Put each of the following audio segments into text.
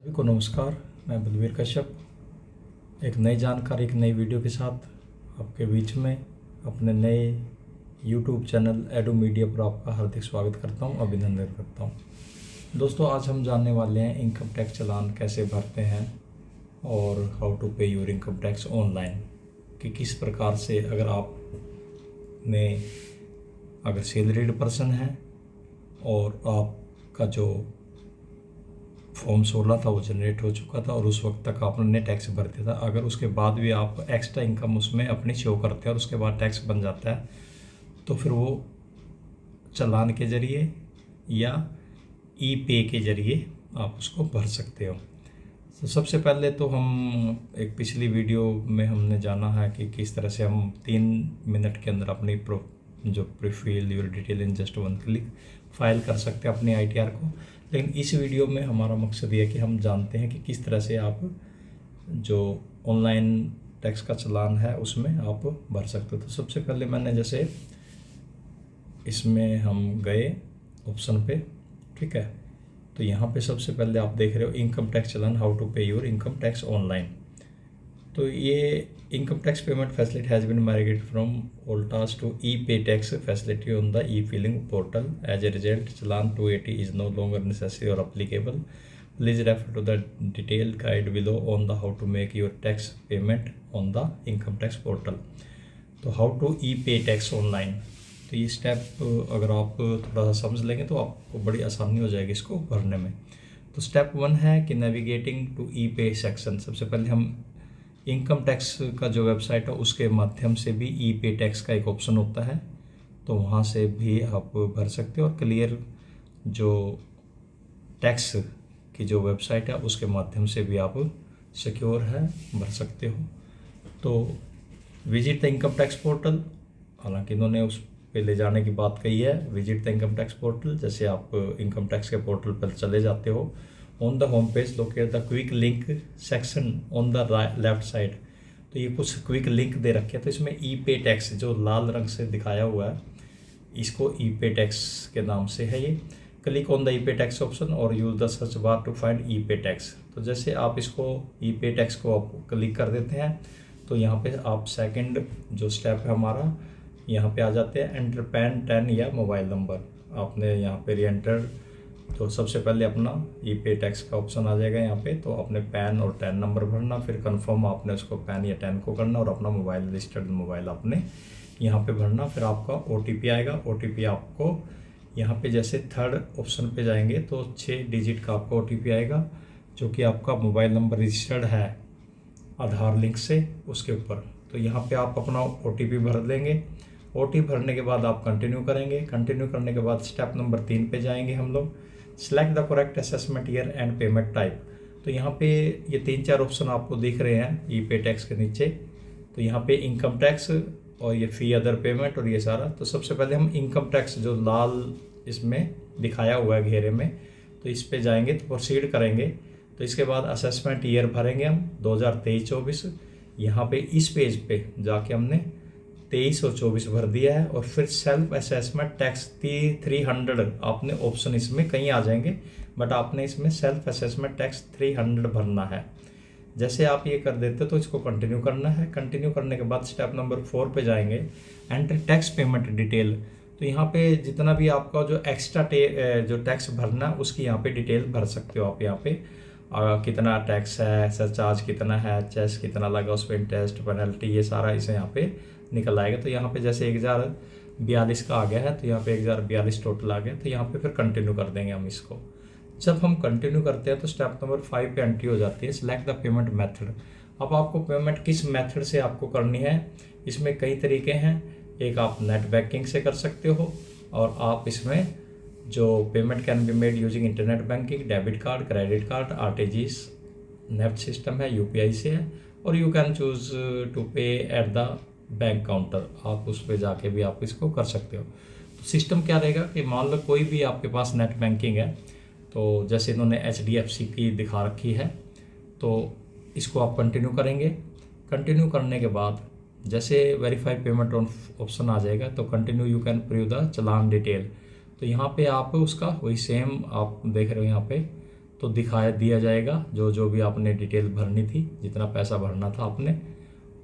सभी को नमस्कार। मैं बलवीर कश्यप एक नई जानकारी, एक नई वीडियो के साथ आपके बीच में अपने नए YouTube चैनल एडू मीडिया पर आपका हार्दिक स्वागत करता हूं, अभिनंदन करता हूं। दोस्तों, आज हम जानने वाले हैं इनकम टैक्स चालान कैसे भरते हैं और how to pay your income tax online, कि किस प्रकार से अगर सैलरीड पर्सन है और आपका जो फॉर्म 16 था वो जनरेट हो चुका था और उस वक्त तक आपने टैक्स भर दिया था, अगर उसके बाद भी आप एक्स्ट्रा इनकम उसमें अपनी शो करते हैं और उसके बाद टैक्स बन जाता है, तो फिर वो चालान के ज़रिए या ई पे के ज़रिए आप उसको भर सकते हो। तो सबसे पहले तो हम एक पिछली वीडियो में हमने जाना है कि किस तरह से हम 3 मिनट के अंदर अपनी profile your detail in just 1 click file कर सकते हैं अपनी ITR को। लेकिन इस वीडियो में हमारा मकसद ये है कि हम जानते हैं कि किस तरह से आप जो ऑनलाइन टैक्स का चालान है उसमें आप भर सकते हो। तो सबसे पहले मैंने जैसे इसमें हम गए ऑप्शन पे, ठीक है। तो यहाँ पे सबसे पहले आप देख रहे हो income tax challan, how to pay your income tax online. तो ये income tax payment facility has been migrated from OLTAS to e pay tax facility on the e filing portal. As a result, challan 280 is no longer necessary और applicable. Please refer to the detailed guide below on the how to make your tax payment on the income tax portal. तो how to e pay tax online, तो ये step अगर आप थोड़ा सा समझ लेंगे तो आपको बड़ी आसानी हो जाएगी इसको भरने में। तो स्टेप 1 है कि नेविगेटिंग टू ई पे सेक्शन। सबसे पहले हम इनकम टैक्स का जो वेबसाइट है उसके माध्यम से भी ई पे टैक्स का एक ऑप्शन होता है, तो वहाँ से भी आप भर सकते हो। और क्लियर जो टैक्स की जो वेबसाइट है उसके माध्यम से भी आप सिक्योर है भर सकते हो। तो visit the income tax portal, हालांकि इन्होंने उस पे ले जाने की बात कही है, visit the income tax portal. जैसे आप इनकम टैक्स के पोर्टल पर चले जाते हो, on the home page locate the quick link section on the left side. तो ये कुछ क्विक लिंक दे रखे हैं, तो इसमें ई पे टैक्स जो लाल रंग से दिखाया हुआ है इसको ई पे टैक्स के नाम से है ये। Click on the e pay tax option और use the search bar to find e pay tax. तो जैसे आप इसको ई पे टैक्स को आप क्लिक कर देते हैं तो यहाँ पे आप सेकंड जो स्टेप है हमारा, यहाँ पे आ जाते हैं एंटर पैन 10 या मोबाइल नंबर। आपने यहाँ पे री एंटर, तो सबसे पहले अपना ई पे टैक्स का ऑप्शन आ जाएगा यहाँ पे, तो अपने पैन और 10 नंबर भरना, फिर कंफर्म आपने उसको पैन या 10 को करना और अपना मोबाइल रजिस्टर्ड मोबाइल आपने यहाँ पे भरना। फिर आपका OTP आएगा। OTP आपको यहाँ पे जैसे थर्ड ऑप्शन पे जाएंगे तो 6 डिजिट का आपका OTP आएगा, जो कि आपका मोबाइल नंबर रजिस्टर्ड है आधार लिंक से उसके ऊपर। तो यहाँ पे आप अपना OTP भर देंगे। OTP भरने के बाद आप कंटिन्यू करेंगे। कंटिन्यू करने के बाद स्टेप नंबर 3 पे जाएंगे हम लोग, select the correct assessment year and payment type. तो यहाँ पे ये 3-4 ऑप्शन आपको दिख रहे हैं ई पे टैक्स के नीचे। तो यहाँ पे इनकम टैक्स और ये फी अदर पेमेंट और ये सारा। तो सबसे पहले हम इनकम टैक्स जो लाल इसमें दिखाया हुआ है घेरे में, तो इस पे जाएंगे तो प्रोसीड करेंगे। तो इसके बाद असेसमेंट ईयर भरेंगे हम 2023-24। यहाँ पे इस पेज पे जाके हमने 23 और 24 भर दिया है। और फिर सेल्फ असेसमेंट टैक्स 300 आपने ऑप्शन इसमें कहीं आ जाएंगे, बट आपने इसमें सेल्फ असेसमेंट टैक्स 300 भरना है। जैसे आप ये कर देते तो इसको कंटिन्यू करना है। कंटिन्यू करने के बाद स्टेप नंबर 4 पे जाएंगे, एंटर टैक्स पेमेंट डिटेल। तो यहाँ पे जितना भी आपका जो एक्स्ट्रा जो टैक्स भरना उसकी यहाँ पे डिटेल भर सकते हो आप। यहाँ पे कितना टैक्स है, सरचार्ज कितना है, चेस कितना लगा, उस पर इंटरेस्ट पेनल्टी, ये सारा इसे यहाँ पे निकल आएगा। तो यहाँ पे जैसे 1042 का आ गया है, तो यहाँ पे 1042 टोटल आ गया। तो यहाँ पे फिर कंटिन्यू कर देंगे हम इसको। जब हम कंटिन्यू करते हैं तो स्टेप नंबर 5 पे एंट्री हो जाती है, सिलेक्ट द पेमेंट मेथड। अब आपको पेमेंट किस मेथड से आपको करनी है, इसमें कई तरीके हैं। एक आप नेट बैंकिंग से कर सकते हो, और आप इसमें जो payment can be made using internet banking, debit card, credit card, RTGS NEFT system है, UPI से है, और यू कैन चूज टू पे एट द बैंक काउंटर। आप उस पर जाके भी आप इसको कर सकते हो। तो सिस्टम क्या रहेगा कि मान लो कोई भी आपके पास नेट बैंकिंग है, तो जैसे इन्होंने HDFC की दिखा रखी है, तो इसको आप कंटिन्यू करेंगे। कंटिन्यू करने के बाद जैसे वेरीफाई पेमेंट ऑप्शन आ जाएगा, तो continue you can preview the challan detail. तो यहाँ पे आप उसका वही सेम आप देख रहे हो यहाँ पे, तो दिया जाएगा जो जो भी आपने डिटेल भरनी थी, जितना पैसा भरना था आपने।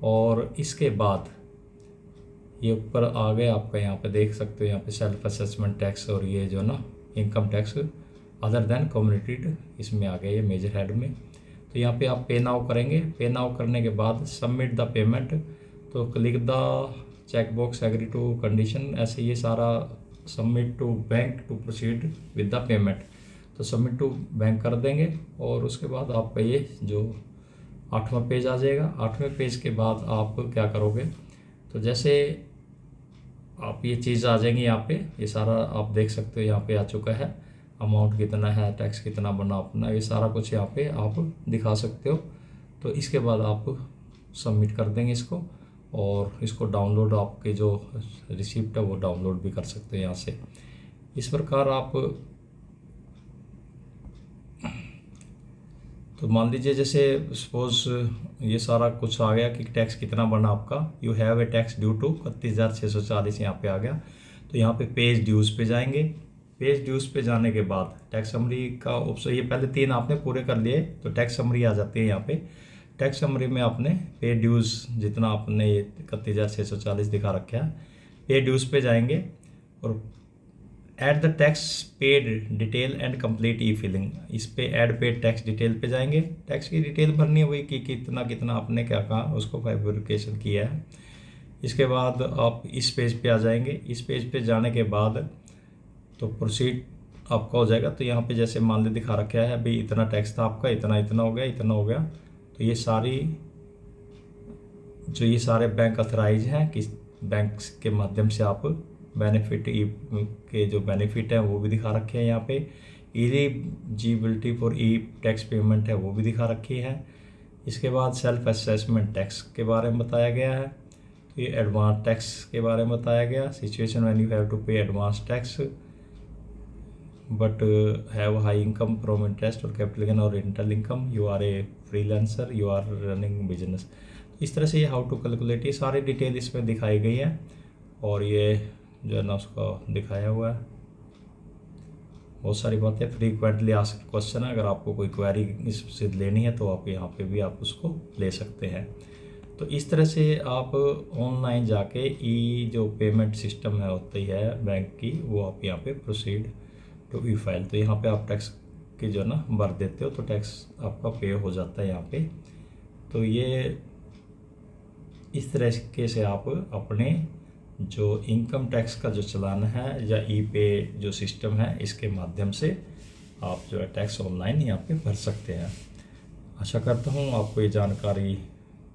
और इसके बाद ये ऊपर आ गए आपका, यहाँ पे देख सकते हो, यहाँ पे सेल्फ असेसमेंट टैक्स और ये जो ना इनकम टैक्स अदर देन कम्युनिटीड, इसमें आ गए ये मेजर हेड में। तो यहाँ पे आप पे नाउ करेंगे। पे नाउ करने के बाद सबमिट द पेमेंट, तो click the check box agree to condition, ऐसे ये सारा submit to bank to proceed with the payment, तो सबमिट टू बैंक कर देंगे। और उसके बाद आपका ये जो 8वां पेज आ जाएगा। 8वें पेज के बाद आप क्या करोगे, तो जैसे आप ये चीज़ आ जाएंगी यहाँ पे, ये सारा आप देख सकते हो यहाँ पे आ चुका है, अमाउंट कितना है, टैक्स कितना बना अपना, ये सारा कुछ यहाँ पे आप दिखा सकते हो। तो इसके बाद आप सबमिट कर देंगे इसको, और इसको डाउनलोड, आपके जो रिसिप्ट है वो डाउनलोड भी कर सकते हो यहाँ से। इस प्रकार आप, तो मान लीजिए जैसे सपोज ये सारा कुछ आ गया कि टैक्स कितना बना आपका, you have a tax due to 31,640 यहाँ पे आ गया। तो यहाँ पे पेज ड्यूज़ पे जाएंगे। पेज ड्यूज़ पे जाने के बाद टैक्स समरी का ऑप्शन, ये पहले 3 आपने पूरे कर लिए तो टैक्स समरी आ जाती है यहाँ पे। टैक्स समरी में आपने पे ड्यूज़ जितना आपने 31,640 दिखा रखा है, पे ड्यूज़ पे जाएंगे और add the tax paid detail and complete E filling, इस पे ऐड पेड टैक्स डिटेल पे जाएंगे। टैक्स की डिटेल भरनी है वही कि कितना कितना आपने क्या कहा, उसको वेरिफिकेशन किया है। इसके बाद आप इस पेज पे आ जाएंगे। इस पेज पे जाने के बाद तो प्रोसीड आपका हो जाएगा। तो यहाँ पे जैसे मान ली दिखा रखा है भाई इतना टैक्स था आपका, इतना इतना हो गया, इतना हो गया। तो ये सारी जो ये सारे बैंक अथराइज हैं, किस बैंक के माध्यम से आप बेनिफिट के जो बेनिफिट हैं वो भी दिखा रखे हैं यहाँ पे। Eligibility for E tax payment है वो भी दिखा रखी है। इसके बाद सेल्फ असेसमेंट टैक्स के बारे में बताया गया है। तो ये एडवांस टैक्स के बारे में बताया गया, situation when you have to pay advance tax but have high income from interest और कैपिटल गेन और rental income, you are a freelancer, you are running business. इस तरह से ये हाउ टू कैलकुलेट, ये सारी डिटेल इसमें दिखाई गई है। और ये जो है ना उसका दिखाया हुआ है, बहुत सारी बातें। फ्रीक्वेंटली आस्क्ड क्वेश्चन है, अगर आपको कोई क्वेरी इससे लेनी है तो आप यहाँ पे भी आप उसको ले सकते हैं। तो इस तरह से आप ऑनलाइन जाके ई जो पेमेंट सिस्टम है होती है बैंक की, वो आप यहाँ पे प्रोसीड टू ई फाइल, तो यहाँ पे आप टैक्स की जो ना भर देते हो तो टैक्स आपका पे हो जाता है यहाँ पे। तो ये इस तरीके से आप अपने जो इनकम टैक्स का जो चालान है या ई पे जो सिस्टम है, इसके माध्यम से आप जो है टैक्स ऑनलाइन यहाँ पे भर सकते हैं। आशा करता हूँ आपको ये जानकारी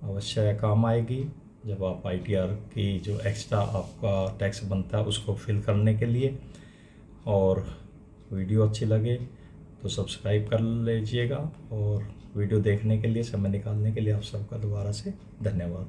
अवश्य काम आएगी जब आप ITR की जो एक्स्ट्रा आपका टैक्स बनता है उसको फिल करने के लिए। और वीडियो अच्छी लगे तो सब्सक्राइब कर लीजिएगा, और वीडियो देखने के लिए, समय निकालने के लिए आप सबका दोबारा से धन्यवाद।